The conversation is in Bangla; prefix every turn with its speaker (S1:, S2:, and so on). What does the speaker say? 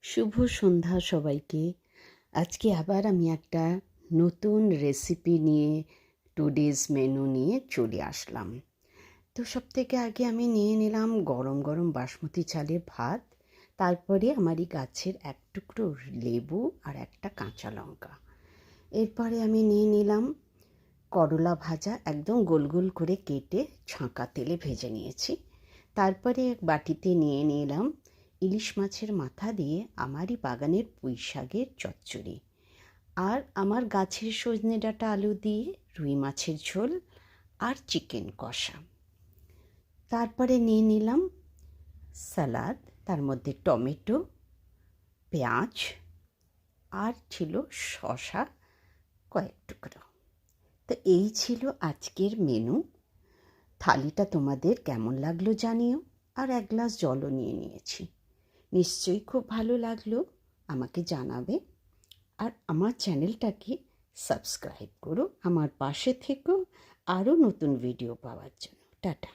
S1: শুভ সন্ধ্যা সবাইকে। আজকে আবার আমি একটা নতুন রেসিপি নিয়ে টুডেজ মেনু নিয়ে চলে আসলাম। তো সবথেকে আগে আমি নিয়ে নিলাম গরম গরম বাসমতি চালের ভাত। তারপরে আমারই গাছের এক টুকরো লেবু আর একটা কাঁচা লঙ্কা। এরপরে আমি নিয়ে নিলাম করলা ভাজা, একদম গোল গোল করে কেটে ছাঁকা তেলে ভেজে নিয়েছি। তারপরে এক বাটিতে নিয়ে নিলাম ইলিশ মাছের মাথা দিয়ে আমারই বাগানের পুঁই শাকের চচ্চড়ি, আর আমার গাছের সজনে ডাঁটা আলু দিয়ে রুই মাছের ঝোল আর চিকেন কষা। তারপরে নিয়ে নিলাম স্যালাড, তার মধ্যে টমেটো, পেঁয়াজ আর ছিল শসা কয়েক টুকরো। তো এই ছিল আজকের মেনু। থালিটা তোমাদের কেমন লাগলো জানিও, আর এক গ্লাস জলও নিয়ে নিয়েছি। নিশ্চয়ই খুব ভালো লাগলো, আমাকে জানাবে। আর আমার চ্যানেলটাকে সাবস্ক্রাইব করো, আমার পাশে থেকো আরও নতুন ভিডিও পাওয়ার জন্য। টাটা।